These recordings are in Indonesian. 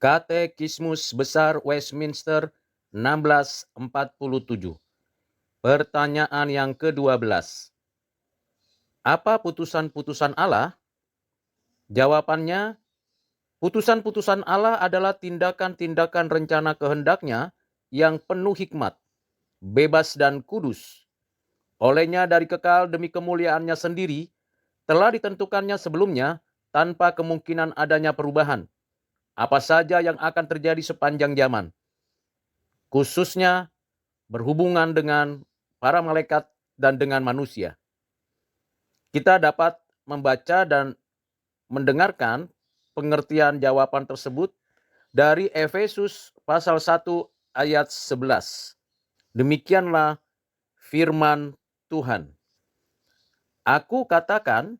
Katekismus Besar Westminster 1647. Pertanyaan yang ke-12. Apa putusan-putusan Allah? Jawabannya, putusan-putusan Allah adalah tindakan-tindakan rencana kehendak-Nya yang penuh hikmat, bebas dan kudus. Olehnya dari kekal demi kemuliaan-Nya sendiri, telah ditentukannya sebelumnya tanpa kemungkinan adanya perubahan. Apa saja yang akan terjadi sepanjang zaman, khususnya berhubungan dengan para malaikat dan dengan manusia. Kita dapat membaca dan mendengarkan pengertian jawaban tersebut dari Efesus pasal 1 ayat 11. Demikianlah firman Tuhan. Aku katakan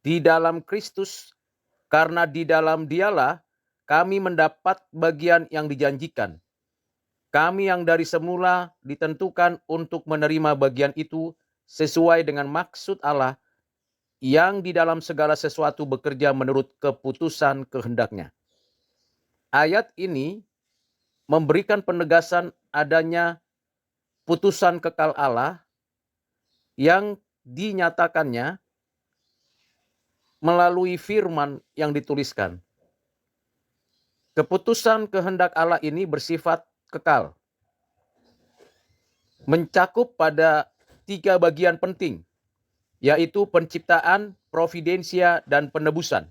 di dalam Kristus, karena di dalam Dialah kami mendapat bagian yang dijanjikan. Kami yang dari semula ditentukan untuk menerima bagian itu sesuai dengan maksud Allah yang di dalam segala sesuatu bekerja menurut keputusan kehendak-Nya. Ayat ini memberikan penegasan adanya putusan kekal Allah yang dinyatakannya melalui firman yang dituliskan. Keputusan kehendak Allah ini bersifat kekal, mencakup pada 3 bagian penting, yaitu penciptaan, providensia, dan penebusan.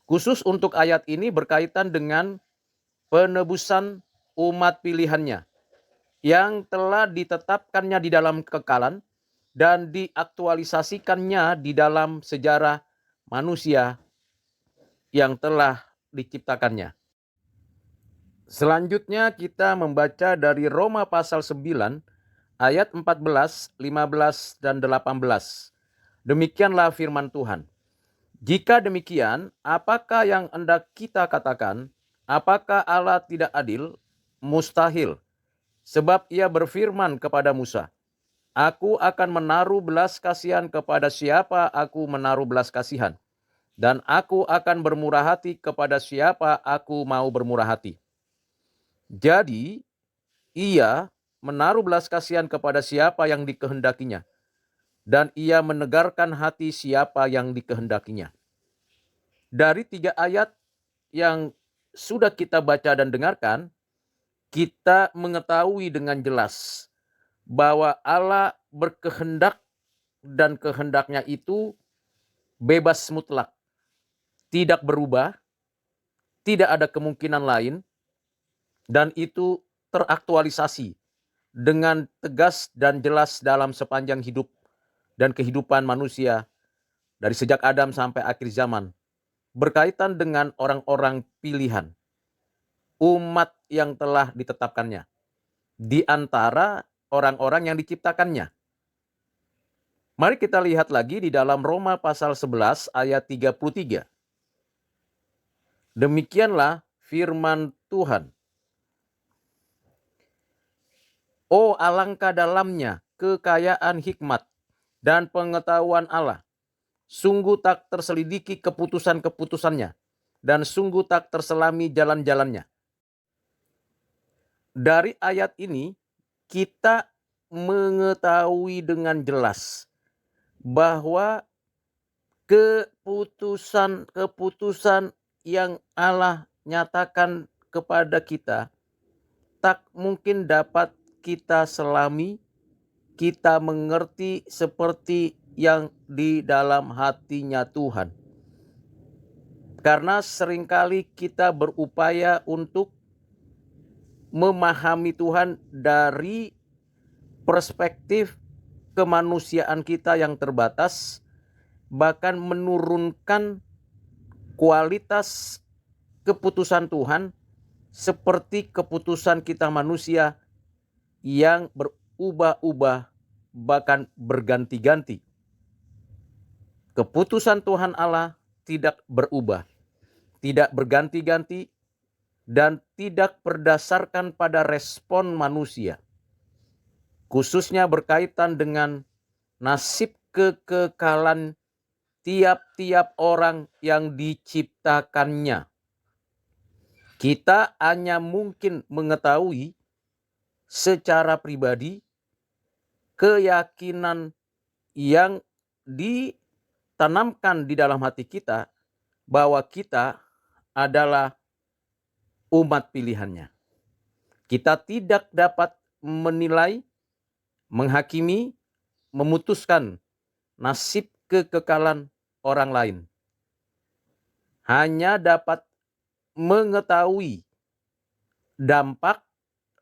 Khusus untuk ayat ini berkaitan dengan penebusan umat pilihannya yang telah ditetapkannya di dalam kekekalan dan diaktualisasikannya di dalam sejarah manusia yang telah diciptakannya. Selanjutnya kita membaca dari Roma pasal 9 ayat 14, 15, dan 18. Demikianlah firman Tuhan. Jika demikian, apakah yang hendak kita katakan? Apakah Allah tidak adil? Mustahil. Sebab Ia berfirman kepada Musa, Aku akan menaruh belas kasihan kepada siapa aku menaruh belas kasihan, dan aku akan bermurah hati kepada siapa aku mau bermurah hati. Jadi, Ia menaruh belas kasihan kepada siapa yang dikehendakinya, dan Ia menegarkan hati siapa yang dikehendakinya. Dari 3 ayat yang sudah kita baca dan dengarkan, kita mengetahui dengan jelas bahwa Allah berkehendak dan kehendaknya itu bebas mutlak, tidak berubah, tidak ada kemungkinan lain, dan itu teraktualisasi dengan tegas dan jelas dalam sepanjang hidup dan kehidupan manusia dari sejak Adam sampai akhir zaman, berkaitan dengan orang-orang pilihan, umat yang telah ditetapkannya, di antara orang-orang yang diciptakannya. Mari kita lihat lagi di dalam Roma pasal 11 ayat 33. Demikianlah firman Tuhan. Oh, alangkah dalamnya kekayaan hikmat dan pengetahuan Allah. Sungguh tak terselidiki keputusan-keputusannya, dan sungguh tak terselami jalan-jalannya. Dari ayat ini, kita mengetahui dengan jelas bahwa keputusan yang Allah nyatakan kepada kita tak mungkin dapat kita selami, kita mengerti seperti yang di dalam hatinya Tuhan. Karena seringkali kita berupaya untuk memahami Tuhan dari perspektif kemanusiaan kita yang terbatas, bahkan menurunkan kualitas keputusan Tuhan seperti keputusan kita manusia yang berubah-ubah, bahkan berganti-ganti. Keputusan Tuhan Allah tidak berubah, tidak berganti-ganti, dan tidak berdasarkan pada respon manusia. Khususnya berkaitan dengan nasib kekekalan tiap-tiap orang yang diciptakannya. Kita hanya mungkin mengetahui secara pribadi keyakinan yang ditanamkan di dalam hati kita bahwa kita adalah umat pilihannya. Kita tidak dapat menilai, menghakimi, memutuskan nasib kekekalan orang lain. Hanya dapat mengetahui dampak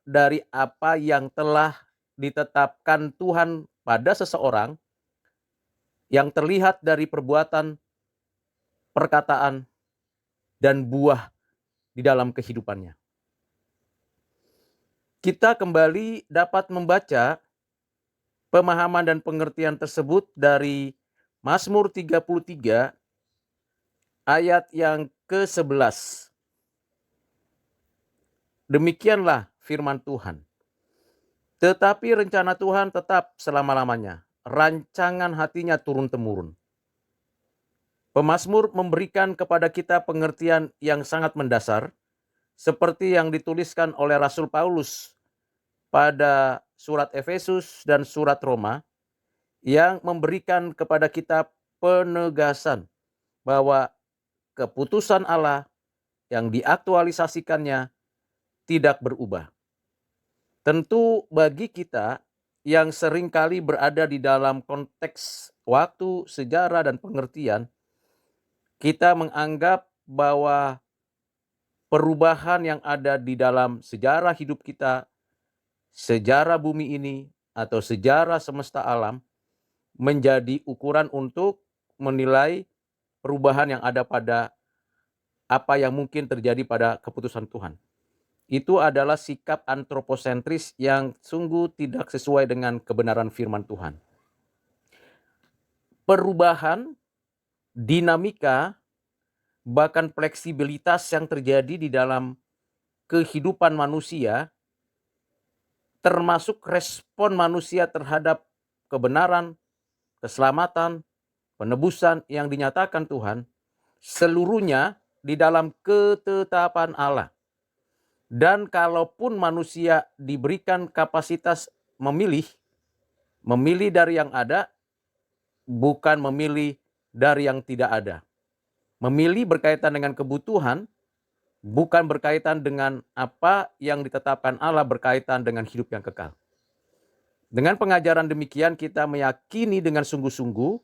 dari apa yang telah ditetapkan Tuhan pada seseorang yang terlihat dari perbuatan, perkataan, dan buah di dalam kehidupannya. Kita kembali dapat membaca pemahaman dan pengertian tersebut dari Mazmur 33 ayat yang ke-11. Demikianlah firman Tuhan. Tetapi rencana Tuhan tetap selama-lamanya. Rancangan hatinya turun-temurun. Pemazmur memberikan kepada kita pengertian yang sangat mendasar, seperti yang dituliskan oleh Rasul Paulus pada surat Efesus dan surat Roma, yang memberikan kepada kita penegasan bahwa keputusan Allah yang diaktualisasikannya tidak berubah. Tentu bagi kita yang seringkali berada di dalam konteks waktu, sejarah, dan pengertian, kita menganggap bahwa perubahan yang ada di dalam sejarah hidup kita, sejarah bumi ini, atau sejarah semesta alam, menjadi ukuran untuk menilai perubahan yang ada pada apa yang mungkin terjadi pada keputusan Tuhan. Itu adalah sikap antroposentris yang sungguh tidak sesuai dengan kebenaran firman Tuhan. Perubahan, dinamika, bahkan fleksibilitas yang terjadi di dalam kehidupan manusia, termasuk respon manusia terhadap kebenaran, keselamatan, penebusan yang dinyatakan Tuhan, seluruhnya di dalam ketetapan Allah. Dan kalaupun manusia diberikan kapasitas memilih dari yang ada, bukan memilih dari yang tidak ada. Memilih berkaitan dengan kebutuhan, bukan berkaitan dengan apa yang ditetapkan Allah berkaitan dengan hidup yang kekal. Dengan pengajaran demikian kita meyakini dengan sungguh-sungguh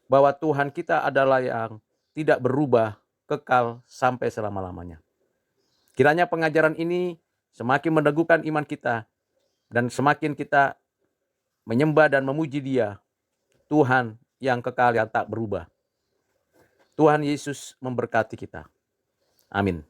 bahwa Tuhan kita adalah yang tidak berubah, kekal sampai selama-lamanya. Kiranya pengajaran ini semakin meneguhkan iman kita dan semakin kita menyembah dan memuji Dia, Tuhan yang kekal yang tak berubah. Tuhan Yesus memberkati kita. Amin.